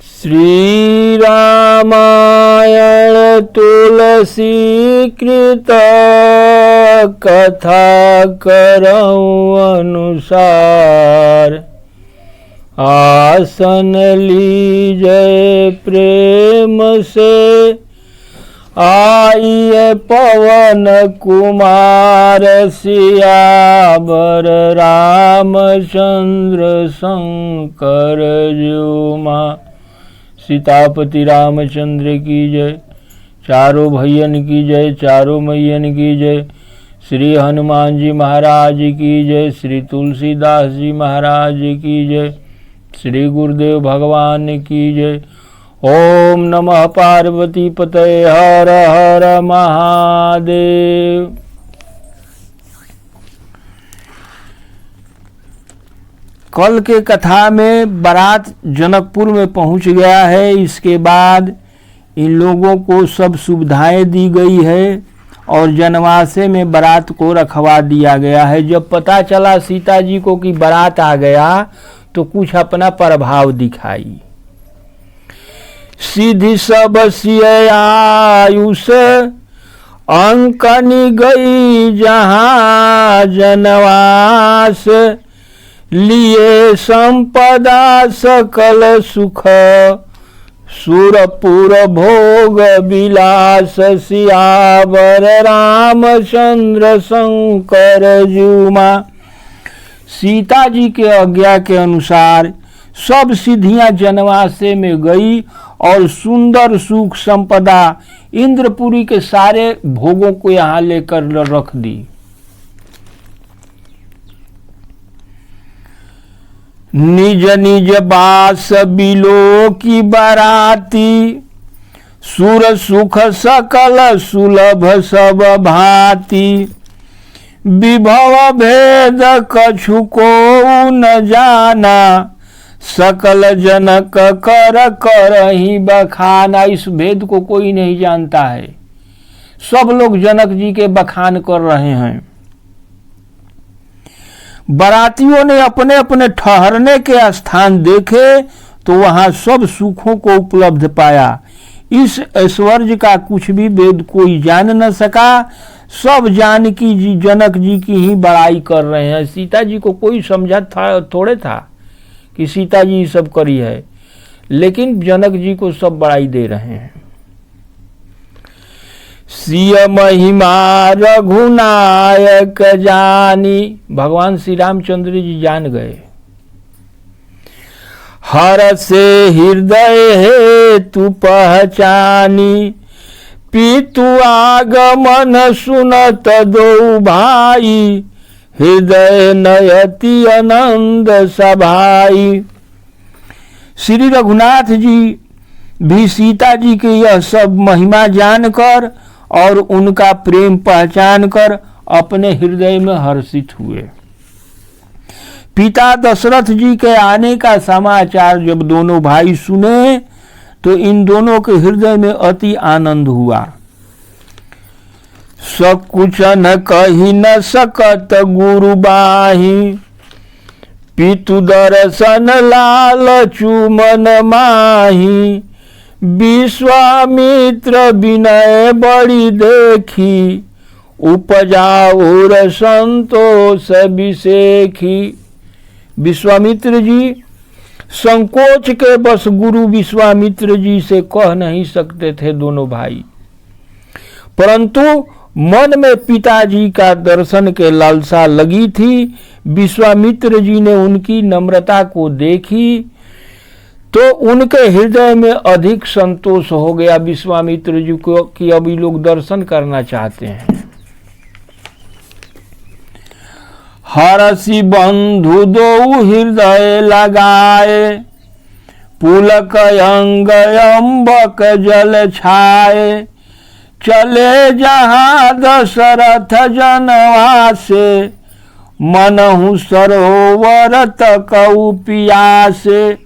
श्री रामायण तुलसी कृत कथा करऊं अनुसार। आसन लीजय प्रेम से आइए पवन कुमार। सियावर रामचंद्र शंकर जुमा। सीतापति रामचंद्र की जय। चारों भैयन की जय, चारों मैयन की जय। श्री हनुमान जी महाराज की जय, श्री तुलसीदास जी महाराज की जय, श्री गुरुदेव भगवान की जय। ओम नमः पार्वती पतये, हर हर महादेव। कल के कथा में बारात जनकपुर में पहुंच गया है। इसके बाद इन लोगों को सब सुविधाएं दी गई है और जनवासे में बारात को रखवा दिया गया है। जब पता चला सीता जी को कि बारात आ गया तो कुछ अपना प्रभाव दिखाई। सीधी सब सिय आयुष अंकनी गई जहाँ जनवास। लिए संपदा सकल सुख सुरपुर भोग विलास। सियावर रामचंद्र शंकर जुमा। सीता जी के आज्ञा के अनुसार सब सिद्धियां जनवासे में गई और सुंदर सुख संपदा इंद्रपुरी के सारे भोगों को यहाँ लेकर रख दी। निज निज बास बिलो की बाराती। सुर सुख सकल सुलभ सब भांति। विभव भेद कछु को न जाना। सकल जनक कर करहि बखाना। इस भेद को कोई नहीं जानता है। सब लोग जनक जी के बखान कर रहे हैं। बारातियों ने अपने अपने ठहरने के स्थान देखे तो वहां सब सुखों को उपलब्ध पाया। इस ऐश्वर्य का कुछ भी वेद कोई जान न सका। सब जानकी जी जनक जी की ही बड़ाई कर रहे हैं। सीता जी को कोई समझा था थोड़े था कि सीता जी सब करी है, लेकिन जनक जी को सब बड़ाई दे रहे हैं। सिय महिमा रघुनायक जानी। भगवान श्री रामचंद्र जी जान गए। हर से हृदय है तू पहचानी। पितु आगमन सुनत दो भाई। हृदय नयति आनंद सभाई। श्री रघुनाथ जी भी सीता जी के यह सब महिमा जानकर और उनका प्रेम पहचान कर अपने हृदय में हर्षित हुए। पिता दशरथ जी के आने का समाचार जब दोनों भाई सुने तो इन दोनों के हृदय में अति आनंद हुआ। सकुच न कही न सकत गुरु बाही। पितु दर्शन लाल चुमन माही। विश्वामित्र विनय बड़ी देखी। उपजाऊर संतोष विसेखी। विश्वामित्र जी संकोच के बस गुरु विश्वामित्र जी से कह नहीं सकते थे दोनों भाई, परंतु मन में पिताजी का दर्शन के लालसा लगी थी। विश्वामित्र जी ने उनकी नम्रता को देखी तो उनके हृदय में अधिक संतोष हो गया विश्वामित्र जी को कि अभी लोग दर्शन करना चाहते हैं। हरसि बंधु दो हृदय लगाए। पुलक अंग अम्बक जल छाए। चले जहाँ दशरथ जनवासे। मनहु सरोवर तक पियासे।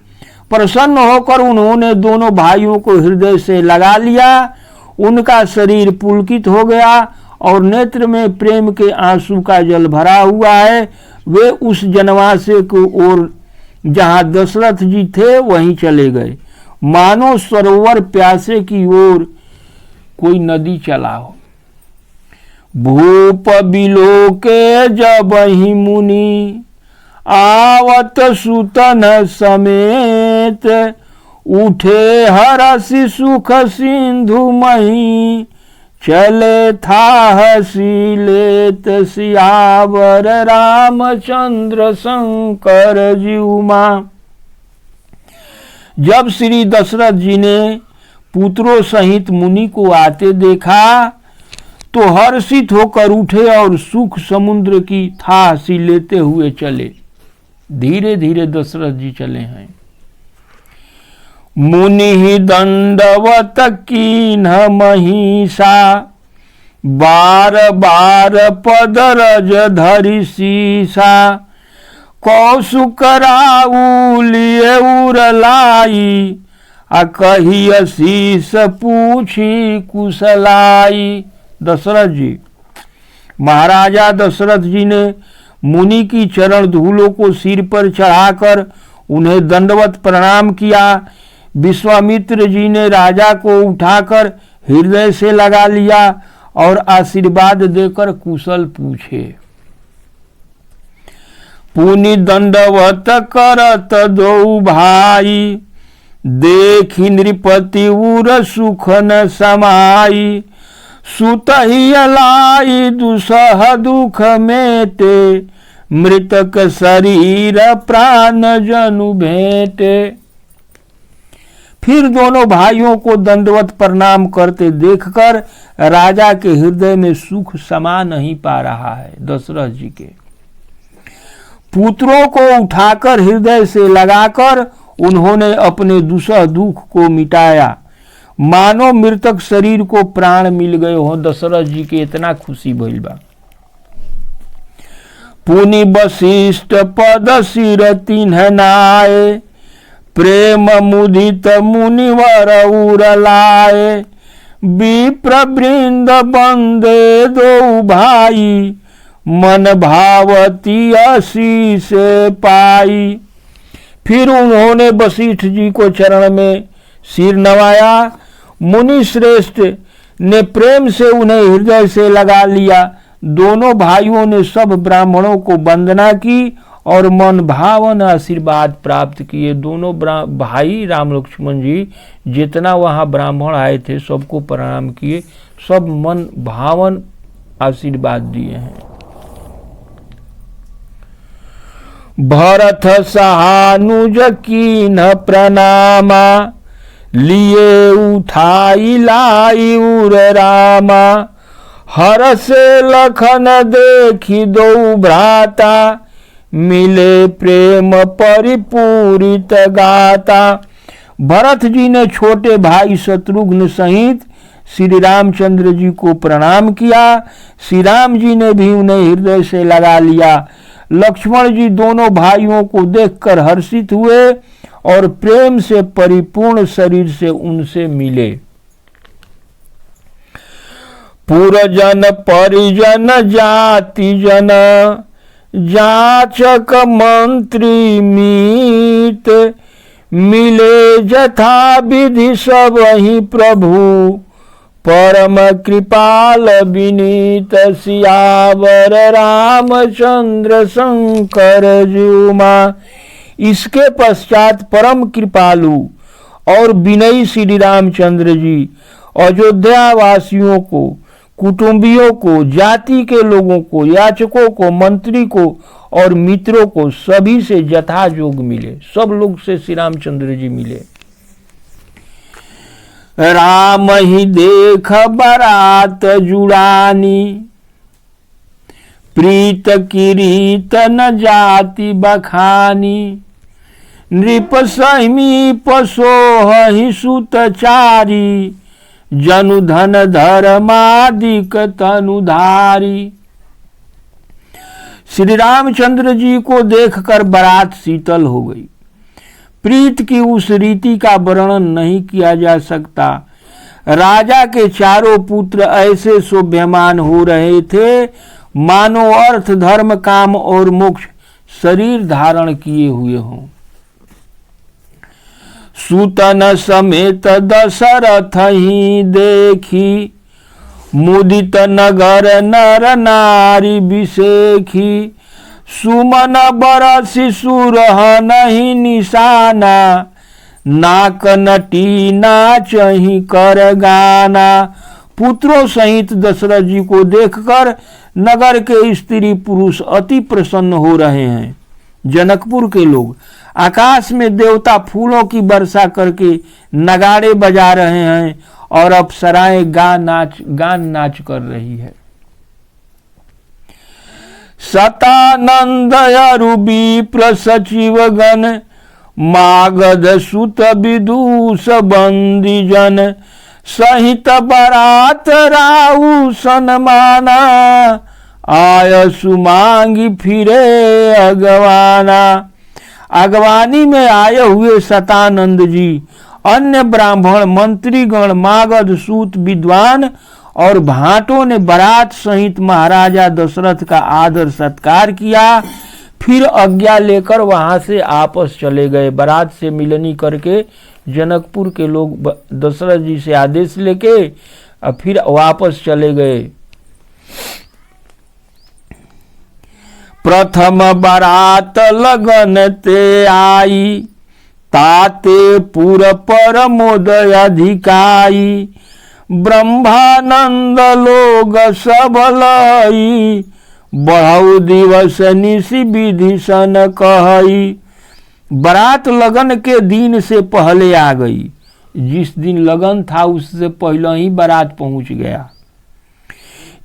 प्रसन्न होकर उन्होंने दोनों भाइयों को हृदय से लगा लिया। उनका शरीर पुलकित हो गया और नेत्र में प्रेम के आंसू का जल भरा हुआ है। वे उस जनवासे को ओर जहाँ दशरथ जी थे वहीं चले गए। मानो सरोवर प्यासे की ओर कोई नदी चला हो। भूप बिलोके जब ही मुनि आवत सुतन समेत, उठे हरसि सुख सिंधु मही, चले था हसी लेत सियावर रामचंद्र शंकर जीउमा। जब श्री दशरथ जी ने पुत्रों सहित मुनि को आते देखा तो हर्षित होकर उठे और सुख समुद्र की था हसी लेते हुए चले। धीरे धीरे दशरथ जी चले हैं। मुनि दंडवत कीन्ह महिषा, बार बार पदरज धरि सीसा, कौसुक राउलिए उरलाई, आ कहिय शीस पूछी कुशलाई। दशरथ जी, महाराजा दशरथ जी ने मुनि की चरण धूलों को सिर पर चढ़ाकर उन्हें दंडवत प्रणाम किया। विश्वामित्र जी ने राजा को उठाकर हृदय से लगा लिया और आशीर्वाद देकर कुशल पूछे। पुनि दंडवत करत दो भाई, देखि नृपति उर सुख न समाई, सुतहि अलाई दुसह दुख मेटे, मृतक शरीर प्राण जनु भेंटे। फिर दोनों भाइयों को दंडवत प्रणाम करते देखकर राजा के हृदय में सुख समा नहीं पा रहा है। दशरथ जी के पुत्रों को उठाकर हृदय से लगाकर उन्होंने अपने दुसह दुख को मिटाया, मानो मृतक शरीर को प्राण मिल गए हो। दशरथ जी के इतना खुशी भइल बा। पुनि वशिष्ठ पद सिर तिन्ह नाये, प्रेम मुदित मुनिवर उर लाए, विप्र वृंद बंदे दो भाई, मन भावती असी से पाई। फिर उन्होंने वशिष्ठ जी को चरण में सिर नवाया। मुनि श्रेष्ठ ने प्रेम से उन्हें हृदय से लगा लिया। दोनों भाइयों ने सब ब्राह्मणों को वंदना की और मन भावन आशीर्वाद प्राप्त किए। दोनों भाई राम लक्ष्मण जी जितना वहाँ ब्राह्मण आए थे सबको प्रणाम किए, सब मन भावन आशीर्वाद दिए हैं। भरत सहानुज कीन्ह प्रणामा, लिए उठाई लाई उर रामा, हर से लखन देखी दो भ्राता, मिले प्रेम परिपूरित गाता। भरत जी ने छोटे भाई शत्रुघ्न सहित श्री रामचंद्र जी को प्रणाम किया। श्री राम जी ने भी उन्हें हृदय से लगा लिया। लक्ष्मण जी दोनों भाइयों को देखकर हर्षित हुए और प्रेम से परिपूर्ण शरीर से उनसे मिले। पुरजन परिजन जाति जन, जाचक मंत्री मीत, मिले जथा विधि सब ही प्रभु, परम कृपाल विनीत सियावर रामचंद्र शंकर जीउमा। इसके पश्चात परम कृपालु और विनयी श्री रामचंद्र जी अयोध्या वासियों को, कुटुंबियों को, जाति के लोगों को, याचकों को, मंत्री को और मित्रों को सभी से यथायोग मिले। सब लोग से श्री रामचंद्र जी मिले। राम ही देख बरात जुड़ानी, प्रीत किरीत न जाति बखानी, नृप समीप सोहि सुतचारी, जनु धन धर्मादिक तनुधारी। श्री रामचंद्र जी को देखकर बारात शीतल हो गई। प्रीत की उस रीति का वर्णन नहीं किया जा सकता। राजा के चारों पुत्र ऐसे शोभ्यमान हो रहे थे मानो अर्थ, धर्म, काम और मोक्ष शरीर धारण किए हुए हों। सूतन समेत दशरथ ही देखी, मुदित नगर नर नारी बिसेखी, सुमन बरसि सुरह नहीं निशाना, नाक नटी नाचहि कर गाना। पुत्रों सहित दशरथ जी को देखकर नगर के स्त्री पुरुष अति प्रसन्न हो रहे हैं। जनकपुर के लोग आकाश में देवता फूलों की वर्षा करके नगाड़े बजा रहे हैं और अप्सराएं गान नाच कर रही है। सतानंद अरुबी प्रसचिव गण, मागध सुत विदूष बंदी जन, सहित बरात राउ सनमाना, आय सुमांगी फिरे अगवाना। अगवानी में आए हुए सतानंद जी अन्य ब्राह्मण मंत्रीगण मागध सूत विद्वान और भाटों ने बारात सहित महाराजा दशरथ का आदर सत्कार किया, फिर आज्ञा लेकर वहां से आपस चले गए। बारात से मिलनी करके जनकपुर के लोग दशरथ जी से आदेश लेके फिर वापस चले गए। प्रथम बारात लगन ते आई, ताते पुर परमोदय अधिकाई, ब्रह्मानंद लोग सब लई, बढ़ऊ दिवस निशि विधि सन कहई। बारात लगन के दिन से पहले आ गई। जिस दिन लगन था उससे पहले ही बारात पहुंच गया।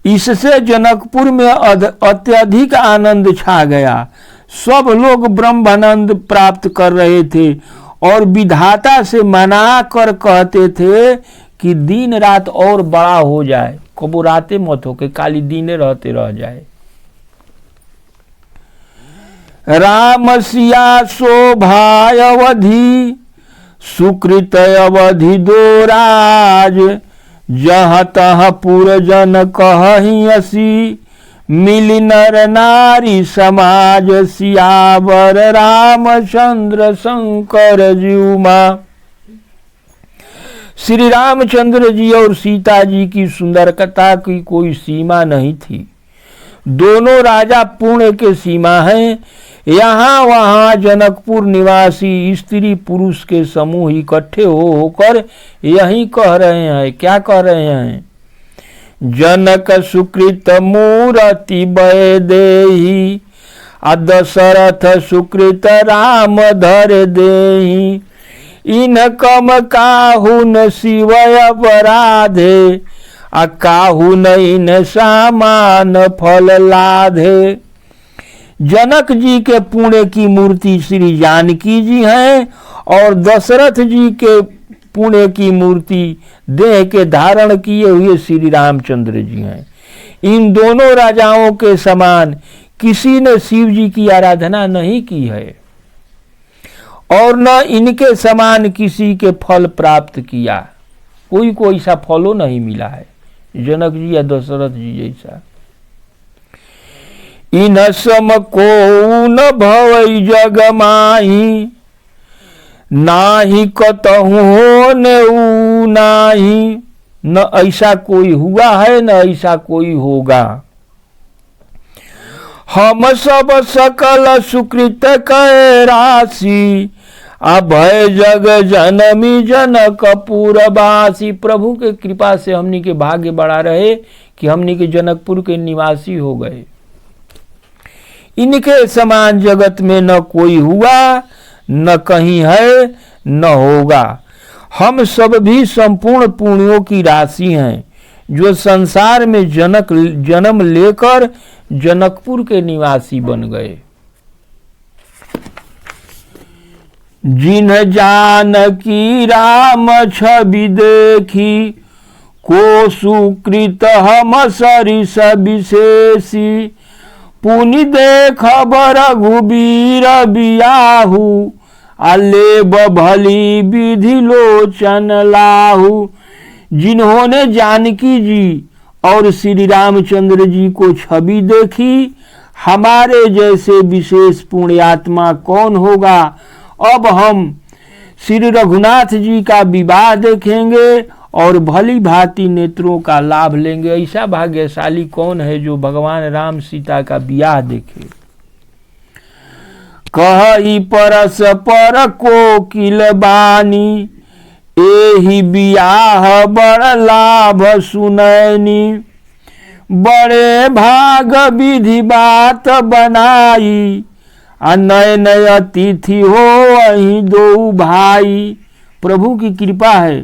इससे जनकपुर में अत्यधिक आनंद छा गया। सब लोग ब्रह्मानंद प्राप्त कर रहे थे और विधाता से मना कर कहते थे कि दिन रात और बड़ा हो जाए, कबो राते मत हो के काली दीने रहते रह जाए। राम सिया शोभाय अवधि, सुकृत अवधि दो राज, जहाँ तहाँ पुरजन कहहि असी, मिली नर नारी समाज, सियावर रामचंद्र शंकर जीउमा। श्री रामचंद्र जी और सीता जी की सुंदरता की कोई सीमा नहीं थी। दोनों राजा पुण्य के सीमा हैं। यहाँ वहाँ जनकपुर निवासी स्त्री पुरुष के समूह इकट्ठे होकर यही कह रहे हैं। क्या कह रहे हैं? जनक सुकृत मूरति बय देहि, दशरथ सुकृत राम धर देहि, इन कम काहुन शिवय अपराधे, काहुन इन सामान फल लाधे। जनक जी के पुण्य की मूर्ति श्री जानकी जी हैं और दशरथ जी के पुण्य की मूर्ति देह के धारण किए हुए श्री रामचंद्र जी हैं। इन दोनों राजाओं के समान किसी ने शिव जी की आराधना नहीं की है और न इनके समान किसी के फल प्राप्त किया। कोई को ऐसा फलो नहीं मिला है जनक जी या दशरथ जी जैसा। इन सम को न भवई जग माही, नाही कतहु होने नाही, न ऐसा कोई हुआ है न ऐसा कोई होगा। हम सब सकल सुकृत कै राशि, अभय जग जनमी जनक पुरवासी। प्रभु के कृपा से हमनी के भाग्य बढ़ा रहे कि हमनी के जनकपुर के निवासी हो गए। इनके समान जगत में न कोई हुआ न कहीं है न होगा। हम सब भी संपूर्ण पुण्यों की राशि हैं जो संसार में जन्म लेकर जनकपुर के निवासी बन गए। जिन जानकी राम छवि देखी, को सुकृत हम सरिस विशेषी, पुनि देख रघुबीर बियाहू, अलेब भली विधि लोचन लाहू। जिन्होंने जानकी जी और श्री रामचंद्र जी को छवि देखी, हमारे जैसे विशेष पुण्यात्मा कौन होगा। अब हम श्री रघुनाथ जी का विवाह देखेंगे और भली भांति नेत्रों का लाभ लेंगे। ऐसा भाग्यशाली कौन है जो भगवान राम सीता का विवाह देखे। कहि परस पर कोकिल बानी, एहि बियाह बड़ लाभ सुनैनी। बड़े भाग विधि बात बनाई, आ नय नय अतिथि हो वही दो भाई। प्रभु की कृपा है,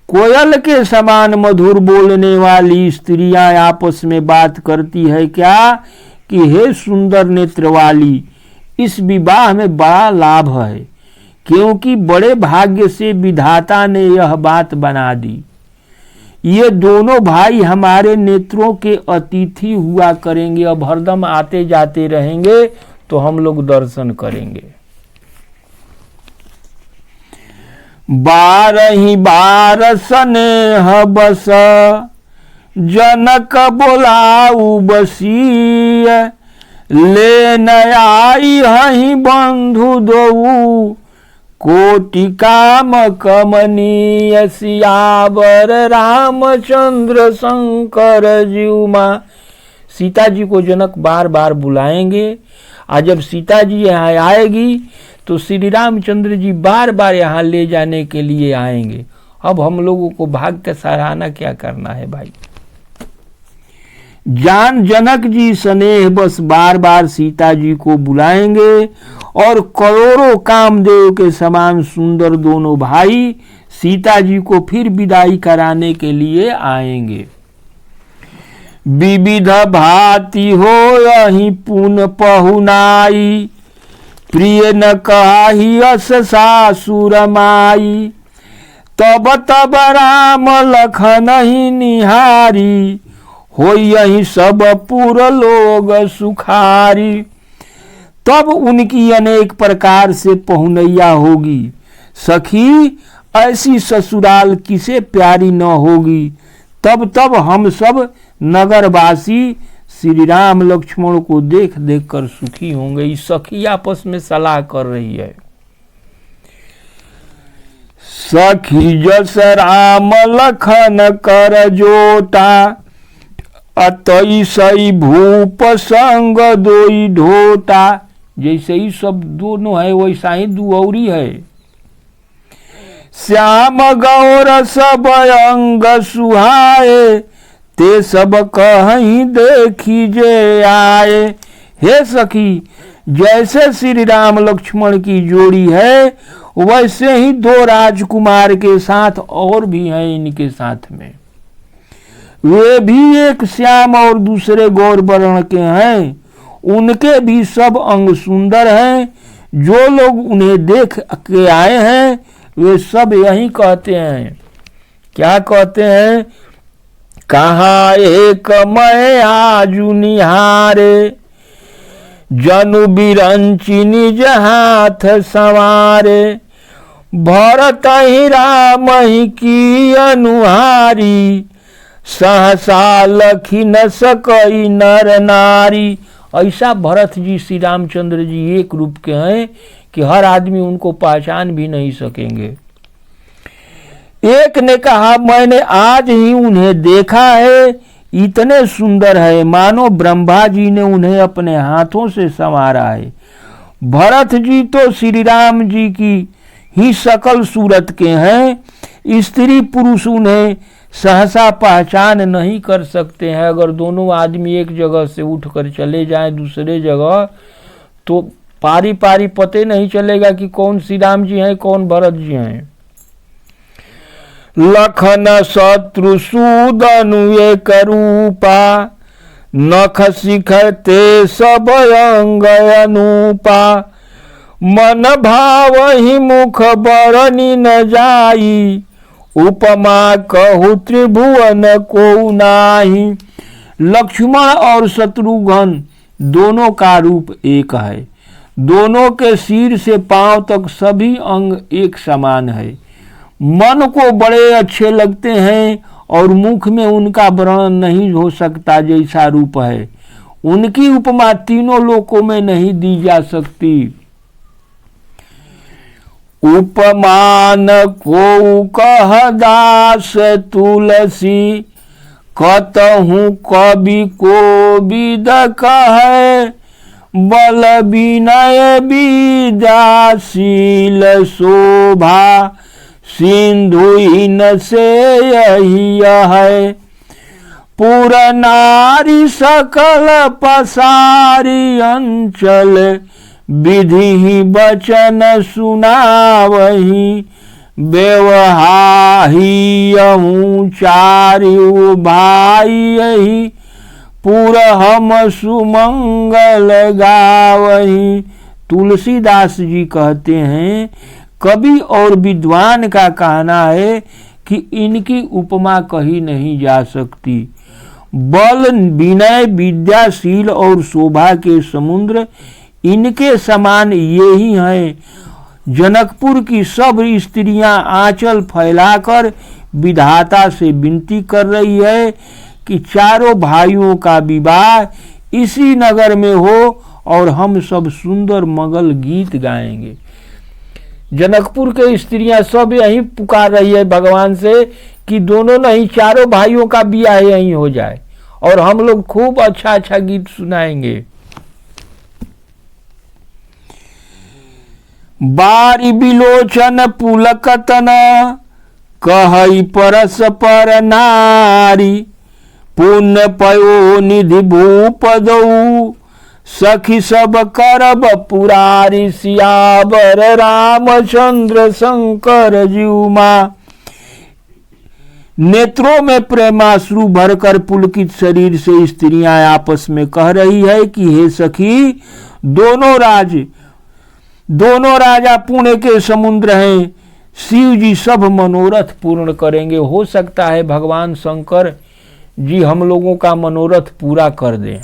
कोयल के समान मधुर बोलने वाली स्त्रियां आपस में बात करती है क्या कि हे सुंदर नेत्र वाली, इस विवाह में बड़ा लाभ है, क्योंकि बड़े भाग्य से विधाता ने यह बात बना दी। ये दोनों भाई हमारे नेत्रों के अतिथि हुआ करेंगे। अब हरदम आते जाते रहेंगे तो हम लोग दर्शन करेंगे। 12 बार स्नेह बस, जनक बोलाऊ बसीय। ले नयाई हही बंधु दो, कोटि काम कमनीय। सियावर रामचंद्र शंकर जीउमा। सीता जी को जनक बार बार बुलाएंगे, और जब सीता जी यहाँ आएगी तो श्री रामचंद्र जी बार बार यहाँ ले जाने के लिए आएंगे। अब हम लोगों को भाग्य का सराहना क्या करना है भाई। जान जनक जी स्नेह बस बार बार सीता जी को बुलाएंगे, और करोड़ों कामदेव के समान सुंदर दोनों भाई सीता जी को फिर विदाई कराने के लिए आएंगे। विविध भांति हो यही पुन पहुनाई, प्रिय न कही अस सासुर माई। तब तब राम लखन ही निहारी, हो यही सब पुर लोग सुखारी। तब उनकी अनेक प्रकार से पहुनैया होगी। सखी ऐसी ससुराल किसे प्यारी न होगी। तब तब हम सब नगरवासी श्री राम लक्ष्मण को देख देख कर सुखी होंगे। इस सखी आपस में सलाह कर रही है। सखी जस राम लखन कर जोटा, अतई सई भूप संग दोई ढोटा। जैसे ही सब दोनों है वैसा ही दुऔरी है। श्याम गौर सब अंग सुहाए, ते सब कहीं देखी जे आए। हे सखी, जैसे श्री राम लक्ष्मण की जोड़ी है वैसे ही दो राजकुमार के साथ और भी हैं इनके साथ में। वे भी एक श्याम और दूसरे गौर वर्ण के हैं। उनके भी सब अंग सुंदर हैं। जो लोग उन्हें देख के आए हैं वे सब यही कहते हैं। क्या कहते हैं? कहाँ एक मैं आजू निहारे, जनु बिरंची निज हाथ संवारे। भरत ही राम ही की अनुहारी, सहसा लखी न सकई नर नारी। ऐसा भरत जी श्री रामचंद्र जी एक रूप के हैं कि हर आदमी उनको पहचान भी नहीं सकेंगे। एक ने कहा, मैंने आज ही उन्हें देखा है, इतने सुंदर है मानो ब्रह्मा जी ने उन्हें अपने हाथों से संवारा है। भरत जी तो श्री राम जी की ही सकल सूरत के हैं। स्त्री पुरुष उन्हें सहसा पहचान नहीं कर सकते हैं। अगर दोनों आदमी एक जगह से उठकर चले जाएं दूसरे जगह तो पारी पारी पते नहीं चलेगा कि कौन श्री राम जी हैं कौन भरत जी हैं। लखन शत्रु सूदनु एक रूपा, नख शिखते सब अंग अनूपा। मन भाव ही मुख बरनी न जाई, उपमा कहु त्रिभुवन को नाही। लक्ष्मण और शत्रुघ्न दोनों का रूप एक है। दोनों के सिर से पांव तक सभी अंग एक समान है। मन को बड़े अच्छे लगते हैं और मुख में उनका वर्णन नहीं हो सकता जैसा रूप है। उनकी उपमा तीनों लोकों में नहीं दी जा सकती। उपमान को कह दास तुलसी, कतहु कवि को विद कहे, बल विनय विद्याशील शोभा, सिंधुहीन से यही है। पुर नारी सकल पसारी अंचल, विधि वचन सुनावही, व्यवहाही चार्यु भाई यही, पुर हम सुमंगल गावही। तुलसीदास जी कहते हैं, कवि और विद्वान का कहना है कि इनकी उपमा कही नहीं जा सकती। बल विनय विद्याशील और शोभा के समुद्र इनके समान ये ही हैं। जनकपुर की सब स्त्रियां आंचल फैलाकर विधाता से विनती कर रही है कि चारों भाइयों का विवाह इसी नगर में हो और हम सब सुंदर मंगल गीत गाएंगे। जनकपुर के स्त्रियां सब यही पुकार रही है भगवान से कि दोनों नहीं, चारों भाइयों का ब्याह यहीं हो जाए और हम लोग खूब अच्छा अच्छा गीत सुनाएंगे। बारी बिलोचन पुलकतन, कहई परस्पर नारी, पुण्य पयो निधि भूपदऊ, सखी सब करब पुरारी, सियावर रामचंद्र शंकर जीउमा। नेत्रों में प्रेमाश्रु भरकर पुलकित शरीर से स्त्रियां आपस में कह रही है कि हे सखी, दोनों राजा पुण्य के समुद्र हैं, शिव जी सब मनोरथ पूर्ण करेंगे। हो सकता है भगवान शंकर जी हम लोगों का मनोरथ पूरा कर दें।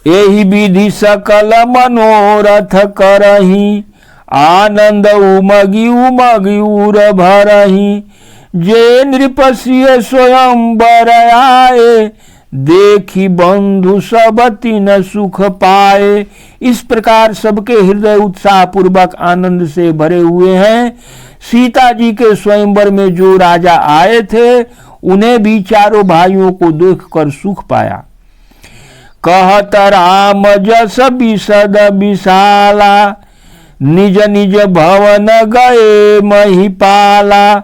यही विधि सकल मनोरथ करही, आनंद उमगी उमगी उर भरही, जे नृपसिय स्वयंवर आए, देखी बंधु सब तीन सुख पाए। इस प्रकार सबके हृदय उत्साह पूर्वक आनंद से भरे हुए हैं। सीता जी के स्वयंवर में जो राजा आए थे उन्हें भी चारों भाइयों को देखकर सुख पाया। कहत राम जस विशद विशाला, निज निज भवन गए महिपाला,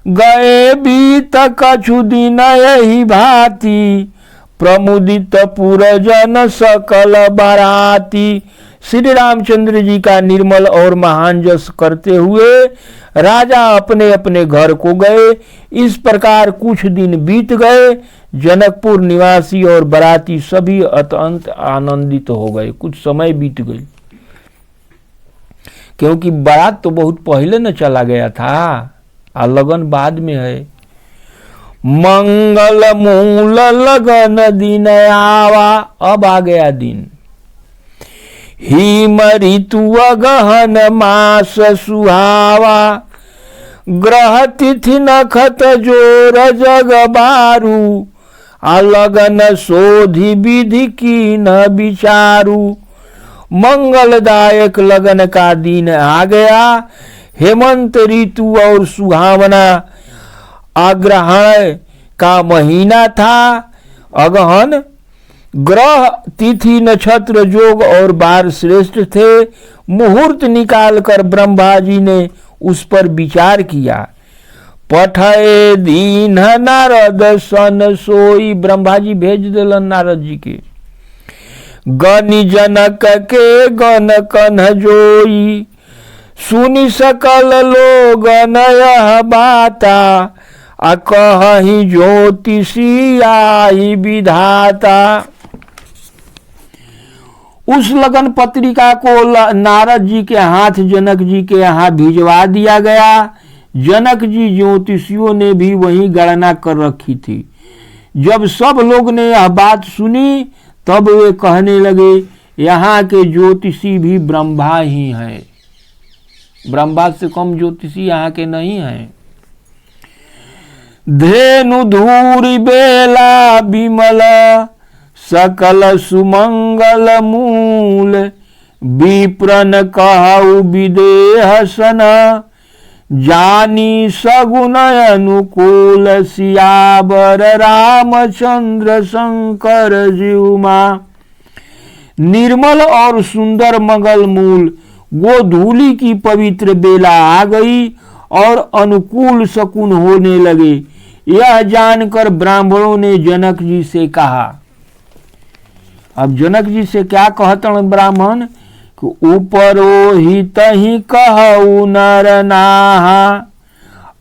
गए बीत कछु दिन यही भांति, प्रमुदित पुरजन सकल बाराती। श्री रामचंद्र जी का निर्मल और महान जस करते हुए राजा अपने अपने घर को गए। इस प्रकार कुछ दिन बीत गए। जनकपुर निवासी और बाराती सभी अत्यंत आनंदित हो गए। कुछ समय बीत गई, क्योंकि बारात तो बहुत पहले न चला गया था, लगन बाद में है। मंगल मूल लगन दिन आवा, अब आ गया दिन। हिम ऋतु गहन मास सुहावा, ग्रह तिथि नखत जोर जग बारू, लगन शोधि विधि की न विचारू। मंगलदायक लगन का दिन आ गया। हेमंत ऋतु और सुहावना अग्रहण का महीना था। अगहन ग्रह तिथि नक्षत्र जोग और बार श्रेष्ठ थे। मुहूर्त निकालकर ब्रह्मा जी ने उस पर विचार किया। पठे दीन नारद सन सोई, ब्रह्मा जी भेज दिलन नारद जी के। गनि जनक के गण कन्ह जोई, सुनि सकल लोग नयह बाता, कहि ज्योतिषी आई विधाता। उस लगन पत्रिका को नारद जी के हाथ जनक जी के यहाँ भिजवा दिया गया। जनक जी ज्योतिषियों ने भी वही गणना कर रखी थी। जब सब लोग ने यह बात सुनी तब वे कहने लगे, यहाँ के ज्योतिषी भी ब्रह्मा ही हैं, ब्रह्मा से कम ज्योतिषी यहाँ के नहीं हैं। धेनु धूरी बेला विमल, सकल सुमंगल मूल, विप्रन कहु विदेह सन, जानी सगुन अनुकूल, सियावर रामचंद्र शंकर जीवमा। निर्मल और सुंदर मंगल मूल गोधूली की पवित्र बेला आ गई और अनुकूल शकुन होने लगे। यह जानकर ब्राह्मणों ने जनक जी से कहा। अब जनक जी से क्या कहतन ब्राह्मण कि उपरोहित ही कहु नर नाहा,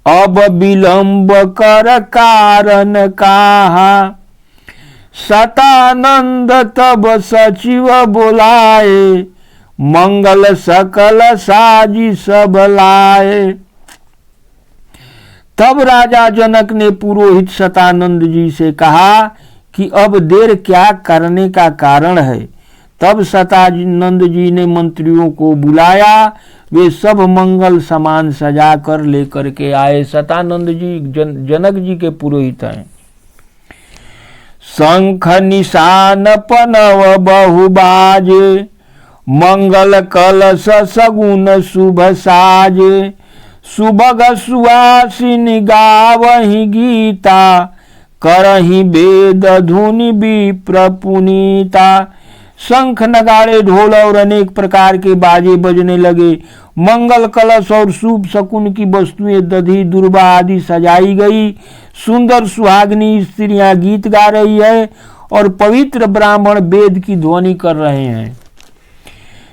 अब विलंब कर कारण काहा। सतानंद तब सचिव बुलाए, मंगल सकल साजी सब लाए। तब राजा जनक ने पुरोहित सतानंद जी से कहा कि अब देर क्या करने का कारण है। तब सतानंद जी ने मंत्रियों को बुलाया, वे सब मंगल सामान सजा कर लेकर के आए। सतानंद जी जनक जी के पुरोहित हैं। शंख निशान पनव बहु बाजे, मंगल कलश सगुन शुभ साजे। सुभग सुहासिनी गावहि गीता, करहि वेद धुनि विप्र पुनीता। शंख नगाड़े ढोल और अनेक प्रकार के बाजे बजने लगे। मंगल कलश और शुभ शकुन की वस्तुएं दधी दुर्वा आदि सजाई गई। सुंदर सुहागनी स्त्रियां गीत गा रही है और पवित्र ब्राह्मण वेद की ध्वनि कर रहे हैं।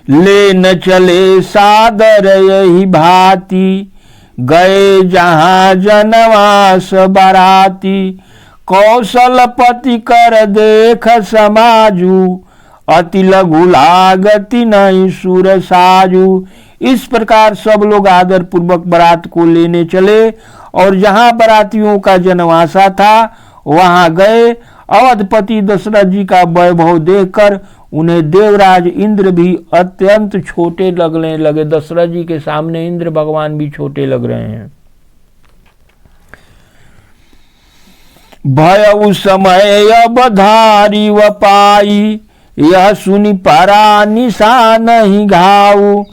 ले न चले सादर यही भांति, गए जहां जनवास बाराती। कौशलपति कर देख समाजू, अति लघु लागति नहीं सुर साजू। इस प्रकार सब लोग आदर पूर्वक बारात को लेने चले और जहां बारातियों का जनवासा था वहां गए। अवधपति दशरथ जी का वैभव देखकर उन्हें देवराज इंद्र भी अत्यंत छोटे लगने लगे। दशरथ जी के सामने इंद्र भगवान भी छोटे लग रहे हैं। भय उस समय अब धारी व पाई, यह सुनि परा निशान ही घाऊ।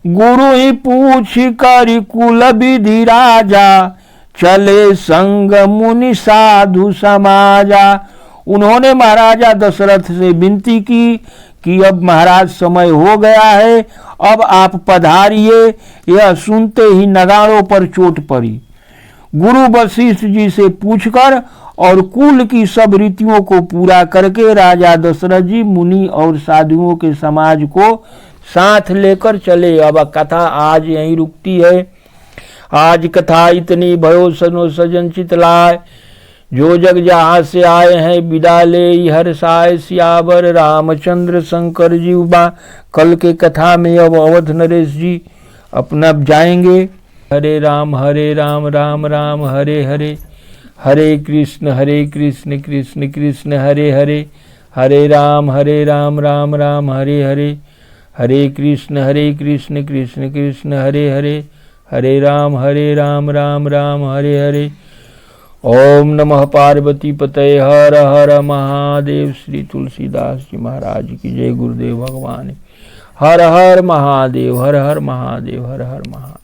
गुरु ही पूछ करि कुल विधि राजा, चले संग मुनि साधु समाजा। उन्होंने महाराजा दशरथ से विनती की कि अब महाराज समय हो गया है, अब आप पधारिए। यह सुनते ही नगाड़ों पर चोट पड़ी। गुरु वशिष्ठ जी से पूछकर और कुल की सब रीतियों को पूरा करके राजा दशरथ जी मुनि और साधुओं के समाज को साथ लेकर चले। अब कथा आज यहीं रुकती है। आज कथा इतनी भयो सनो सजन चित लाए, जो जग जहाँ से आए हैं विदा ले हर साय। सियावर रामचंद्र शंकर जी बा। कल के कथा में अब अवध नरेश जी अपना जाएंगे। हरे राम राम राम हरे हरे, हरे कृष्ण कृष्ण कृष्ण हरे हरे। हरे राम राम राम हरे हरे, हरे कृष्ण कृष्ण कृष्ण हरे हरे। हरे राम राम राम हरे हरे। ओम नमः पार्वती पतये। हर हर महादेव। श्री तुलसीदास जी महाराज की जय। गुरुदेव भगवान। हर हर महादेव, हर हर महादेव, हर हर महादेव।